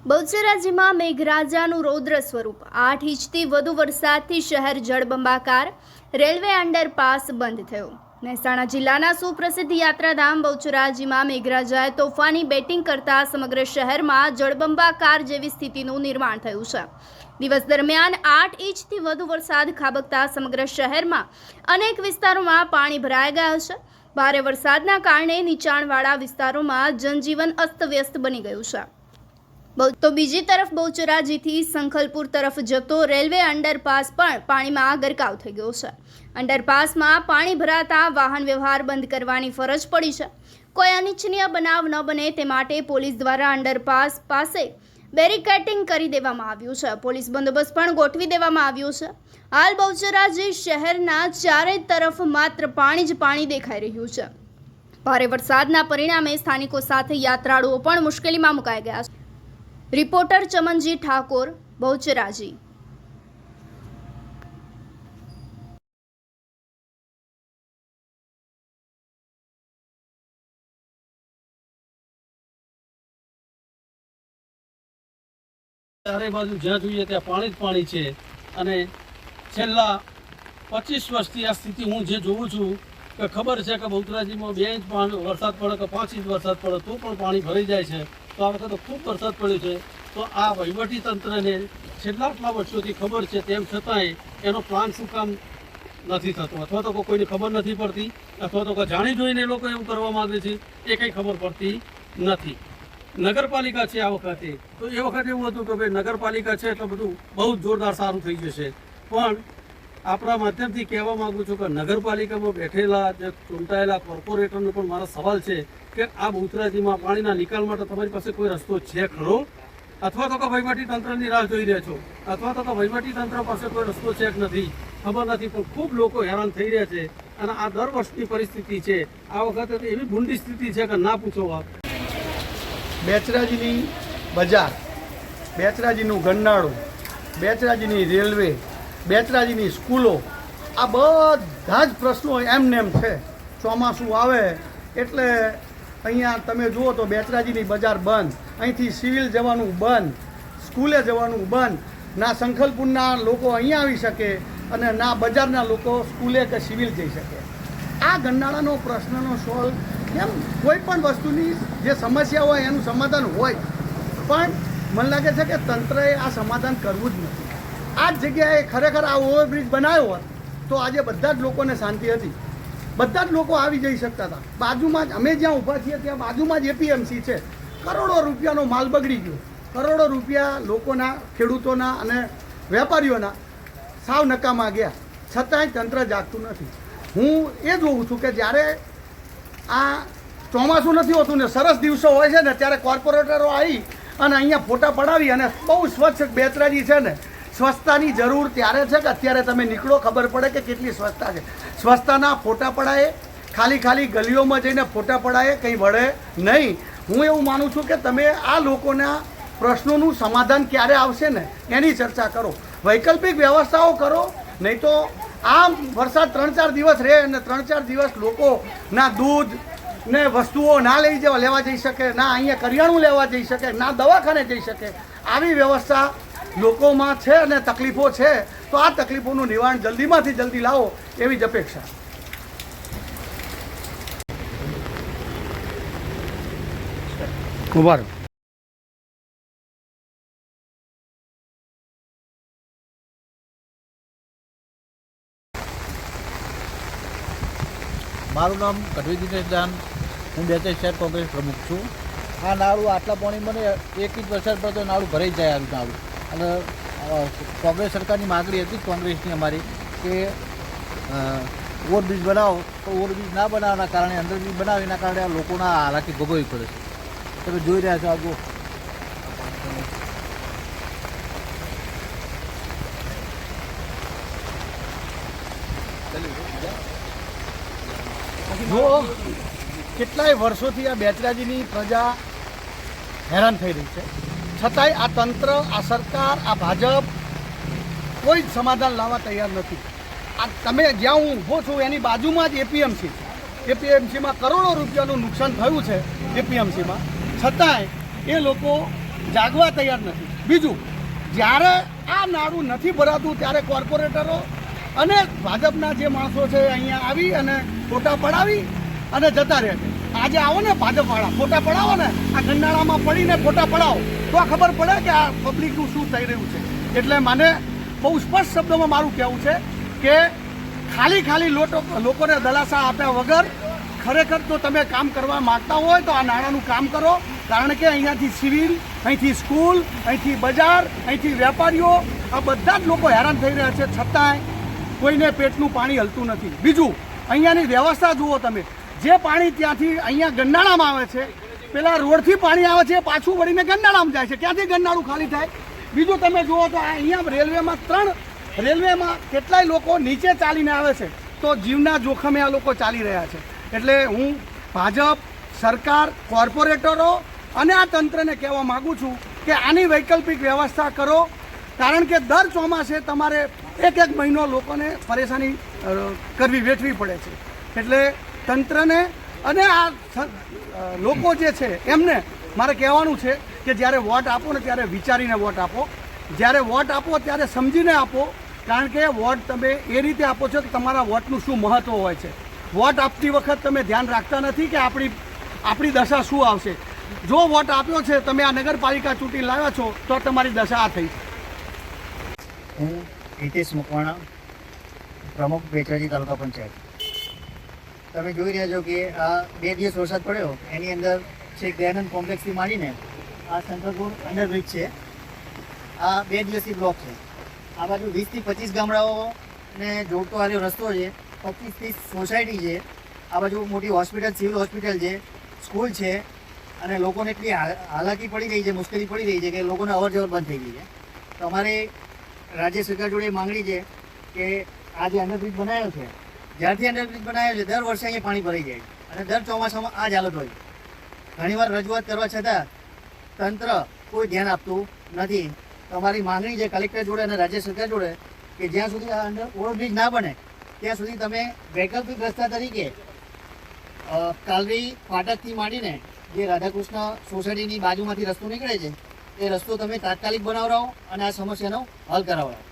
બહુચરાજીમાં મેઘરાજાનું રૌદ્ર સ્વરૂપ 8 ઇંચથી વધુ વરસાદથી શહેર જળબંબાકાર. રેલવે અંડરપાસ બંધ થયો. મહેસાણા જિલ્લાના સુપ્રસિદ્ધ યાત્રાધામ બહુચરાજીમાં મેઘરાજાએ તોફાની બેટિંગ કરતા સમગ્ર શહેરમાં જળબંબાકાર જેવી સ્થિતિનું નિર્માણ થયું છે. દિવસ દરમિયાન 8 ઇંચથી વધુ વરસાદ ખાબકતા સમગ્ર શહેરમાં અનેક વિસ્તારોમાં પાણી ભરાઈ ગયા છે. ભારે વરસાદના કારણે નીચાણવાળા વિસ્તારોમાં જનજીવન અસ્તવ્યસ્ત બની ગયું છે. તો બીજી તરફ બહુચરાજીથી સંખલપુર તરફ જતો રેલવે અંડરપાસ પણ પાણીમાં ગરકાવ થઈ ગયો છે. અંડરપાસમાં પાણી ભરાતા વાહન વ્યવહાર બંધ કરવાની ફરજ પડી છે. કોઈ અનિચ્છનીય બનાવ ન બને તે માટે પોલીસ દ્વારા અંડરપાસ પાસે બેરિકેડિંગ કરી દેવામાં આવ્યું છે. પોલીસ બંદોબસ્ત પણ ગોઠવી દેવામાં આવ્યો છે. હાલ બહુચરાજી શહેરના ચારે તરફ માત્ર પાણી જ પાણી દેખાઈ રહ્યું છે. ભારે વરસાદના પરિણામે સ્થાનિકો સાથે યાત્રાળુઓ પણ મુશ્કેલીમાં મુકાઈ ગયા છે. રિપોર્ટર ચમનજી ઠાકોર, બહુચરાજી. ચારે બાજુ જ્યાં જોઈએ ત્યાં પાણી જ પાણી છે અને છેલ્લા 25 વર્ષથી આ સ્થિતિ હું જે જોઉં છું કે ખબર છે કે બહુચરાજીમાં 2 ઇંચ વરસાદ પડે કે 5 ઇંચ વરસાદ પડે તો પણ પાણી ભરાઈ જાય છે. તો આ વખતે ખૂબ વરસાદ પડ્યો છે. તો આ વહીવટી તંત્રને છેલ્લા આટલા વર્ષોથી ખબર છે, તેમ છતાંય એનો પ્લાન શું કામ નથી થતો, અથવા તો કોઈને ખબર નથી પડતી, અથવા તો જાણી જોઈને એ લોકો એવું કરવા માંગે છે એ કંઈ ખબર પડતી નથી. નગરપાલિકા છે આ વખતે, તો એ વખતે એવું હતું કે ભાઈ નગરપાલિકા છે તો બધું બહુ જ જોરદાર સારું થઈ જશે. પણ આપણા માધ્યમથી કહેવા માગું છું કે નગરપાલિકામાં બેઠેલા જે ચૂંટાયેલા કોર્પોરેટરનો પણ મારો સવાલ છે કે આ બહુચરાજીમાં પાણીના નિકાલ માટે તમારી પાસે કોઈ રસ્તો છે ખરો? અથવા તો વહીવટી તંત્રની રાહ જોઈ રહ્યા છો, અથવા તો વહીવટી તંત્ર પાસે કોઈ રસ્તો છે કે નથી, ખબર નથી. પણ ખૂબ લોકો હેરાન થઈ રહ્યા છે અને આ દર વર્ષની પરિસ્થિતિ છે. આ વખતે તો એવી ભૂંડી સ્થિતિ છે કે ના પૂછો વાત. બેચરાજીની બજાર, બેચરાજીનું ગન્નાળું, બેચરાજીની રેલવે, બેચરાજીની સ્કૂલો, આ બધા જ પ્રશ્નો એમનેમ છે. ચોમાસું આવે એટલે અહીંયા તમે જુઓ તો બેચરાજીની બજાર બંધ, અહીંથી સિવિલ જવાનું બંધ, સ્કૂલે જવાનું બંધ. ના સંખલપુરના લોકો અહીંયા આવી શકે અને ના બજારના લોકો સ્કૂલે કે સિવિલ જઈ શકે. આ ગન્નાળાનો પ્રશ્નનો સોલ્વ કેમ? કોઈ પણ વસ્તુની જે સમસ્યા હોય એનું સમાધાન હોય, પણ મને લાગે છે કે તંત્રએ આ સમાધાન કરવું જ નથી. આ જ જગ્યાએ ખરેખર આ ઓવરબ્રિજ બનાવ્યો હોત તો આજે બધા જ લોકોને શાંતિ હતી, બધા જ લોકો આવી જઈ શકતા હતા. બાજુમાં જ અમે જ્યાં ઊભા છીએ ત્યાં બાજુમાં જ એપીએમસી છે. કરોડો રૂપિયાનો માલ બગડી ગયો, કરોડો રૂપિયા લોકોના, ખેડૂતોના અને વેપારીઓના સાવ નકામા ગયા, છતાંય તંત્ર જાગતું નથી. હું એ જોઉં છું કે જ્યારે આ ચોમાસું નથી હોતું ને સરસ દિવસો હોય છે ને ત્યારે કોર્પોરેટરો આવી અને અહીંયા ફોટા પડાવી અને બહુ સ્વચ્છ બેચરાજી છે ને, સ્વચ્છતાની જરૂર ત્યારે છે કે અત્યારે તમે નીકળો ખબર પડે કે કેટલી સ્વચ્છતા છે. સ્વચ્છતાના ફોટા પડાય, ખાલી ગલીઓમાં જઈને ફોટા પડાય, કંઈ વળે નહીં. હું એવું માનું છું કે તમે આ લોકોના પ્રશ્નોનું સમાધાન ક્યારે આવશે ને એની ચર્ચા કરો, વૈકલ્પિક વ્યવસ્થાઓ કરો. નહીં તો આમ વરસાદ 3-4 દિવસ રહે અને 3-4 દિવસ લોકોના દૂધ ને વસ્તુઓ ના લેવા જઈ શકે, ના અહીંયા કરિયાણું લેવા જઈ શકે, ના દવાખાને જઈ શકે. આવી વ્યવસ્થા લોકોમાં છે અને તકલીફો છે, તો આ તકલીફોનું નિવારણ જલ્દીમાંથી જલ્દી લાવો એવી જ અપેક્ષા. ઉભા રહો. મારું નામ કઢવી દિનેશ દાન, હું બેચરાજી શહેર કોંગ્રેસ પ્રમુખ છું. આ નાળું આટલા પાણી મને 1 ઇંચ વરસાદ પડતો નાળું ભરાઈ જાય આ નાળું. અને કોંગ્રેસ સરકારની માગણી હતી કોંગ્રેસની અમારી કે ઓવરબ્રિજ બનાવો, તો ઓવરબ્રિજ ના બનાવવાના કારણે અંડરબ્રિજ બનાવે એના કારણે આ લોકોના હાલાકી ભોગવવી પડે છે. તમે જોઈ રહ્યા છો આગળ જો કેટલાય વર્ષોથી આ બેચરાજીની પ્રજા હેરાન થઈ રહી છે, છતાંય આ તંત્ર, આ સરકાર, આ ભાજપ કોઈ જ સમાધાન લાવવા તૈયાર નથી. આ તમે જ્યાં હું ઊભો છું એની બાજુમાં જ એપીએમસી, એપીએમસીમાં કરોડો રૂપિયાનું નુકસાન થયું છે એપીએમસીમાં, છતાંય એ લોકો જાગવા તૈયાર નથી. બીજું, જ્યારે આ નાળું નથી ભરાતું ત્યારે કોર્પોરેટરો અને ભાજપના જે માણસો છે અહીંયા આવી અને ફોટા પડાવી અને જતા રહે છે. આજે આવો ને ભાજપવાળા, ફોટા પડાવો ને, આ ગંડાળામાં પડીને ફોટા પડાવો તો ખબર પડે કે આ પબ્લિકનું શું થઈ રહ્યું છે. એટલે મને બહુ સ્પષ્ટ શબ્દોમાં મારું કહેવું છે કે ખાલી લોકોને દલાસા આપ્યા વગર ખરેખર તો તમે કામ કરવા માગતા હોય તો આ નાણાંનું કામ કરો. કારણ કે અહીંયાથી સિવિલ, અહીંથી સ્કૂલ, અહીંથી બજાર, અહીંથી વેપારીઓ, આ બધા જ લોકો હેરાન થઈ રહ્યા છે, છતાંય કોઈને પેટનું પાણી હલતું નથી. બીજું, અહીંયાની વ્યવસ્થા જુઓ તમે. જે પાણી ત્યાંથી અહીંયા ગંડાળામાં આવે છે, પેલા રોડથી પાણી આવે છે, પાછું વળીને ગંડાળામાં જાય છે. ક્યાંથી ગંડાળું ખાલી થાય? બીજું તમે જુઓ તો અહીંયા રેલવેમાં કેટલાય લોકો નીચે ચાલીને આવે છે, તો જીવના જોખમે આ લોકો ચાલી રહ્યા છે. એટલે હું ભાજપ, સરકાર, કોર્પોરેટરો અને આ તંત્રને કહેવા માગું છું કે આની વૈકલ્પિક વ્યવસ્થા કરો. કારણ કે દર ચોમાસે તમારે એક મહિનો લોકોને પરેશાની વેઠવી પડે છે. એટલે તંત્રને અને આ લોકો જે છે એમને મારે કહેવાનું છે કે જ્યારે વોટ આપો ને ત્યારે વિચારીને વોટ આપો. જ્યારે વોટ આપો ત્યારે સમજીને આપો. કારણ કે વોટ તમે એ રીતે આપો છો કે તમારા વોટનું શું મહત્ત્વ હોય છે. વોટ આપતી વખત તમે ધ્યાન રાખતા નથી કે આપણી દશા શું આવશે. જો વોટ આપ્યો છે, તમે આ નગરપાલિકા ચૂંટી લાવ્યા છો, તો તમારી દશા આ થઈ. હું હિતેશ મકવાણા, પ્રમુખ બેચરાજી તાલુકા પંચાયત. તમે જોઈ રહ્યા છો કે આ 2 દિવસ વરસાદ પડ્યો, એની અંદર છેક દયાનંદ કોમ્પ્લેક્સથી માંડીને આ શંકરપુર અંડરબ્રિજ છે, આ 2 દિવસથી બ્લોક છે. આ બાજુ 20 થી 25 ગામડાઓને જોડતો આ રસ્તો છે, 25 થી સોસાયટી છે, આ બાજુ મોટી હોસ્પિટલ, સિવિલ હોસ્પિટલ છે, સ્કૂલ છે, અને લોકોને એટલી હાલાકી પડી રહી છે, મુશ્કેલી પડી રહી છે કે લોકોને અવર જવર બંધ થઈ ગઈ છે. તો અમારે રાજ્ય સરકાર જોડે માંગણી છે કે આ જે અંડરબ્રિજ બનાવ્યો છે, જ્યારથી અંડરબ્રિજ બનાવ્યો છે દર વર્ષે અહીંયા પાણી ભરાઈ જાય અને દર ચોમાસામાં આ જ હાલત હોય. ઘણીવાર રજૂઆત કરવા છતાં તંત્ર કોઈ ધ્યાન આપતું નથી. તો અમારી માંગણી છે કલેક્ટર જોડે અને રાજ્ય સરકાર જોડે કે જ્યાં સુધી આ ઓવરબ્રિજ ના બને ત્યાં સુધી તમે વૈકલ્પિક રસ્તા તરીકે કાલરી ફાટકથી માંડીને જે રાધાકૃષ્ણ સોસાયટીની બાજુમાંથી રસ્તો નીકળે છે એ રસ્તો તમે તાત્કાલિક બનાવરાવો અને આ સમસ્યાનો હલ કરાવરાવો.